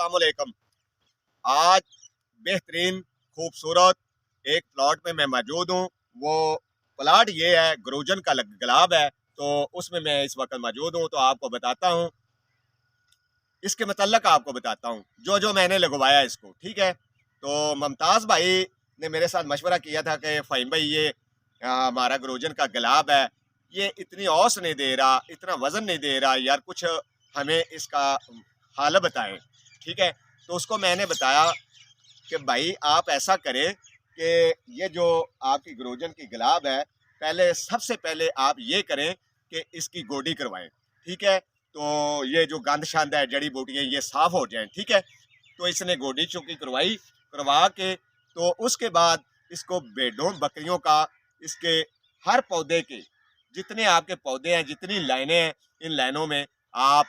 अस्सलाम वालेकुम। आज बेहतरीन खूबसूरत एक प्लॉट में मैं मौजूद हूँ। वो प्लॉट ये है, ग्रोजन का गुलाब है, तो उसमें मैं इस वक्त मौजूद हूँ। तो आपको बताता हूँ, इसके मतलब आपको बताता हूँ जो जो मैंने लगवाया इसको। ठीक है, तो मुमताज़ भाई ने मेरे साथ मशवरा किया था कि फ़हीम भाई ये हमारा ग्रोजन का गुलाब है, ये इतनी औस नहीं दे रहा, इतना वज़न नहीं दे रहा यार, कुछ हमें इसका हाल बताएं। ठीक है, तो उसको मैंने बताया कि भाई आप ऐसा करें कि ये जो आपकी ग्रोजन की गुलाब है, पहले सबसे पहले आप ये करें कि इसकी गोडी करवाएं। ठीक है, तो ये जो गंद शंद है, जड़ी बूटियाँ, ये साफ़ हो जाएं। ठीक है, तो इसने गोडी चौकी करवाई, करवा के तो उसके बाद इसको भेड़ों बकरियों का, इसके हर पौधे के जितने आपके पौधे हैं, जितनी लाइनें हैं, इन लाइनों में आप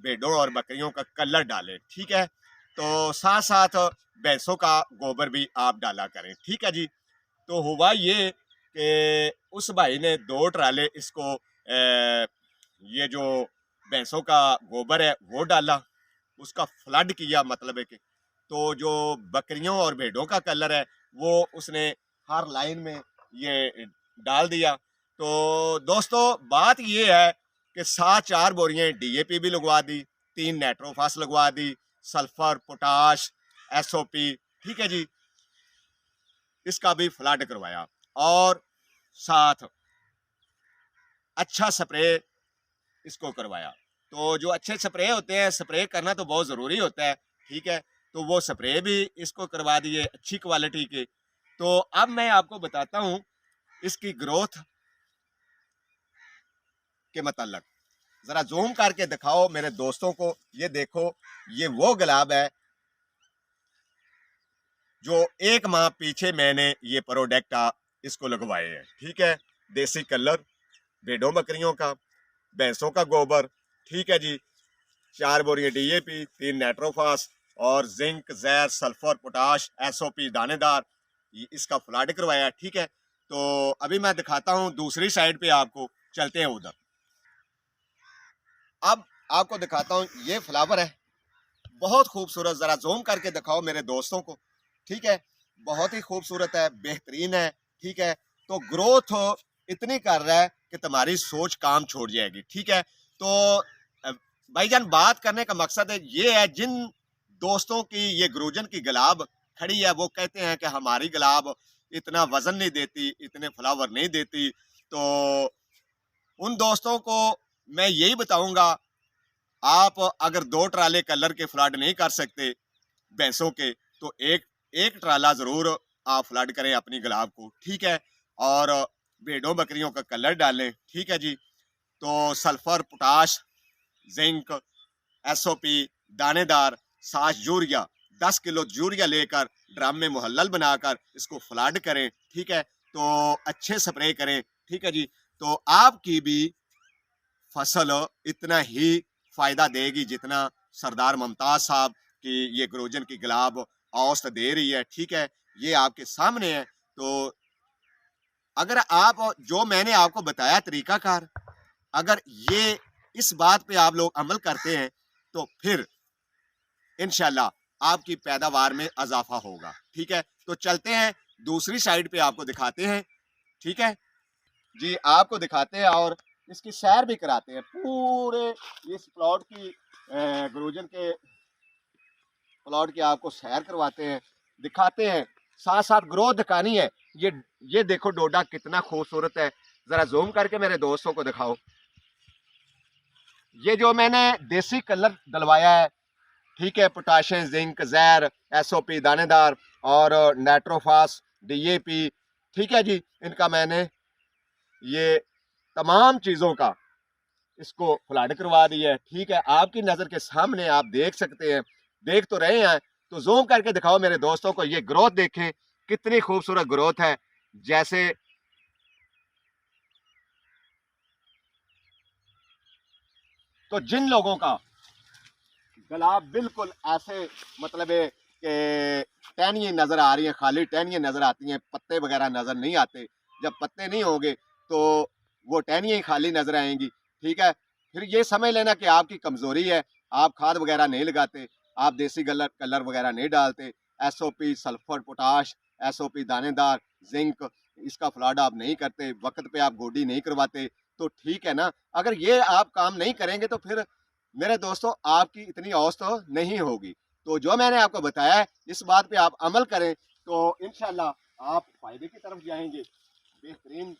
भेड़ों और बकरियों का कलर डालें। ठीक है, तो साथ साथ भैंसों का गोबर भी आप डाला करें। ठीक है जी। तो हुआ ये कि उस भाई ने 2 ट्राले इसको ये जो भैंसों का गोबर है वो डाला, उसका फ्लड किया, मतलब है कि तो जो बकरियों और भेड़ों का कलर है वो उसने हर लाइन में ये डाल दिया। तो दोस्तों बात ये है कि 7 4 बोरियां डीएपी भी लगवा दी, 3 नाइट्रोफास लगवा दी, सल्फर, पोटाश, एसओपी। ठीक है जी, इसका भी फ्लड करवाया और साथ अच्छा स्प्रे इसको करवाया। तो जो अच्छे स्प्रे होते हैं, स्प्रे करना तो बहुत ज़रूरी होता है। ठीक है, तो वो स्प्रे भी इसको करवा दिए अच्छी क्वालिटी के। तो अब मैं आपको बताता हूँ इसकी ग्रोथ के मतलब। ज़रा जूम करके दिखाओ मेरे दोस्तों को, ये देखो, ये वो गुलाब है जो 1 माह पीछे मैंने ये प्रोडक्ट इसको लगवाए हैं। ठीक है, देसी कलर, भेड़ों बकरियों का, भैंसों का गोबर। ठीक है जी, 4 बोरियां डीएपी, 3 नाइट्रोफास और जिंक, जैर, सल्फर, पोटाश, एसओपी दानेदार, इसका फ्लड करवाया। ठीक है, तो अभी मैं दिखाता हूँ दूसरी साइड पे, आपको चलते हैं उधर। अब आपको दिखाता हूँ, ये फ्लावर है, बहुत खूबसूरत। जरा जूम करके दिखाओ मेरे दोस्तों को। ठीक है, बहुत ही खूबसूरत है, बेहतरीन है। ठीक है, तो ग्रोथ इतनी कर रहा है कि तुम्हारी सोच काम छोड़ जाएगी। ठीक है, तो भाईजान बात करने का मकसद है ये है, जिन दोस्तों की ये ग्रोजन की गुलाब खड़ी है वो कहते हैं कि हमारी गुलाब इतना वजन नहीं देती, इतने फ्लावर नहीं देती, तो उन दोस्तों को मैं यही बताऊंगा, आप अगर 2 ट्राले कलर के फ्लड नहीं कर सकते भैंसों के, तो एक एक ट्राला जरूर आप फ्लड करें अपनी गुलाब को। ठीक है, और भेड़ों बकरियों का कलर डालें। ठीक है जी, तो सल्फर, पोटाश, जिंक, एसओपी दानेदार, 7 यूरिया, 10 किलो यूरिया लेकर ड्रम में मुहल्लल बनाकर इसको फ्लड करें। ठीक है, तो अच्छे स्प्रे करें। ठीक है जी, तो आपकी भी फसल इतना ही फायदा देगी जितना सरदार मुमताज साहब की ये ग्रोजन की गुलाब औसत दे रही है। ठीक है, ये आपके सामने है। तो अगर आप जो मैंने आपको बताया तरीकाकार, अगर ये इस बात पे आप लोग अमल करते हैं तो फिर इंशाल्लाह आपकी पैदावार में इजाफा होगा। ठीक है, तो चलते हैं दूसरी साइड पे, आपको दिखाते हैं। ठीक है जी, आपको दिखाते हैं और इसकी सैर भी कराते हैं पूरे इस प्लॉट की, ग्रोजन के प्लॉट की आपको सैर करवाते हैं, दिखाते हैं, साथ साथ ग्रोथ दिखानी है। ये देखो डोडा कितना खूबसूरत है, जरा जूम करके मेरे दोस्तों को दिखाओ। ये जो मैंने देसी कलर डलवाया है, ठीक है, पोटाशियम, जिंक, जैर, एसओपी दानेदार और नाइट्रोफास, डीएपी। ठीक है जी, इनका मैंने ये तमाम चीज़ों का इसको फ्लड करवा दिया है। ठीक है, आपकी नज़र के सामने आप देख सकते हैं, देख तो रहे हैं, तो जूम करके दिखाओ मेरे दोस्तों को, ये ग्रोथ देखें कितनी खूबसूरत ग्रोथ है। जैसे तो जिन लोगों का गुलाब बिल्कुल ऐसे, मतलब है कि टहनियाँ नज़र आ रही हैं, खाली टहनियाँ नज़र आती हैं, पत्ते वगैरह नज़र नहीं आते, जब पत्ते नहीं होंगे तो वो टहनियाँ ही खाली नज़र आएंगी। ठीक है, फिर ये समझ लेना कि आपकी कमज़ोरी है, आप खाद वगैरह नहीं लगाते। आप देसी कलर कलर वगैरह नहीं डालते, SOP सल्फर पोटाश, SOP दानेदार जिंक, इसका फ्लड आप नहीं करते, वक्त पे आप गोडी नहीं करवाते, तो ठीक है ना। अगर ये आप काम नहीं करेंगे तो फिर मेरे दोस्तों आपकी इतनी औसत तो नहीं होगी। तो जो मैंने आपको बताया है इस बात पे आप अमल करें तो इंशाल्लाह आप फायदे की तरफ जाएंगे। बेहतरीन,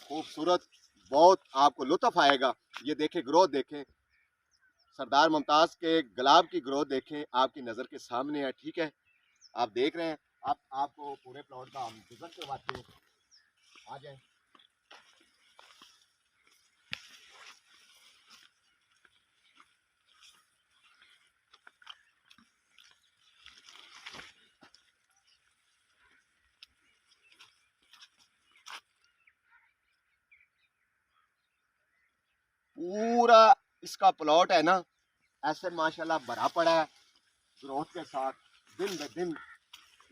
खूबसूरत, बहुत आपको लुत्फ आएगा। ये देखें, ग्रोथ देखें, सरदार मुमताज़ के गुलाब की ग्रोथ देखें, आपकी नज़र के सामने है। ठीक है, आप देख रहे हैं। आपको पूरे प्लॉट का हम विजिट करवाते हैं, आ जाए। पूरा इसका प्लॉट है ना, ऐसे माशाल्लाह भरा पड़ा है ग्रोथ के साथ। दिन ब दिन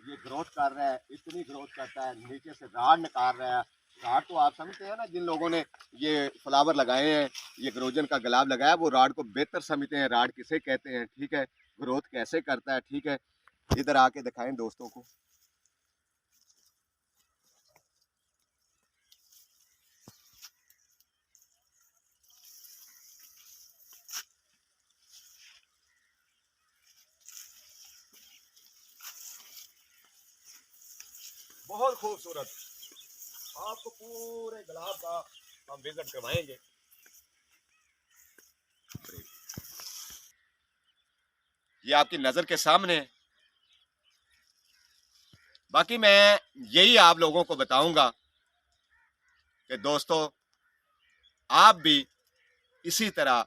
ये ग्रोथ कर रहा है, इतनी ग्रोथ करता है, नीचे से राड निकाल रहा है। राड तो आप समझते हैं ना, जिन लोगों ने ये फ्लावर लगाए हैं, ये ग्रोजन का गुलाब लगाया, वो राड को बेहतर समझते हैं, राड किसे कहते हैं। ठीक है, ग्रोथ कैसे करता है। ठीक है, इधर आके दिखाएं दोस्तों को। बहुत खूबसूरत, आपको पूरे गुलाब का हम विजिट करवाएंगे। ये आपकी नजर के सामने। बाकी मैं यही आप लोगों को बताऊंगा कि दोस्तों आप भी इसी तरह,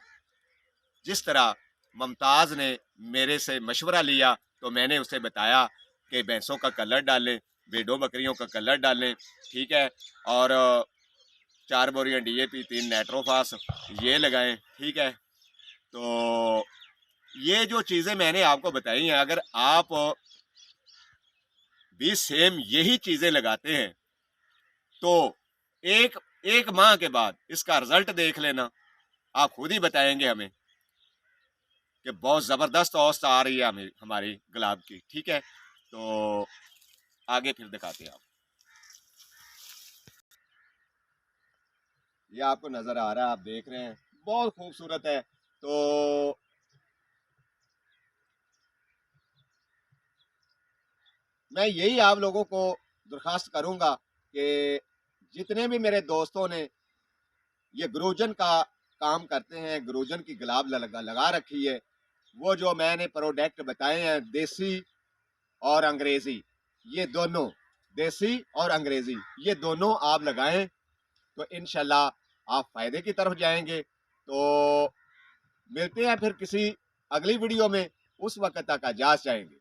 जिस तरह मुमताज़ ने मेरे से मशवरा लिया तो मैंने उसे बताया कि भैंसों का कलर डालें, भेड़ों बकरियों का कलर डालें। ठीक है, और 4 बोरियां DAP, 3 नाइट्रोफास ये लगाएं। ठीक है, तो ये जो चीज़ें मैंने आपको बताई हैं, अगर आप भी सेम यही चीज़ें लगाते हैं तो एक एक माह के बाद इसका रिजल्ट देख लेना, आप खुद ही बताएंगे हमें कि बहुत ज़बरदस्त औसत आ रही है हमें हमारी गुलाब की। ठीक है, तो आगे फिर दिखाते हैं आप। ये आपको नज़र आ रहा है, आप देख रहे हैं, बहुत खूबसूरत है। तो मैं यही आप लोगों को दरख्वास्त करूंगा कि जितने भी मेरे दोस्तों ने ये ग्रोजन का काम करते हैं, ग्रोजन की गुलाब लगा रखी है, वो जो मैंने प्रोडक्ट बताए हैं, देसी और अंग्रेजी, ये दोनों, देसी और अंग्रेजी, ये दोनों आप लगाएं तो इंशाल्लाह आप फायदे की तरफ जाएंगे। तो मिलते हैं फिर किसी अगली वीडियो में, उस वक्त तक आजाद जाएंगे।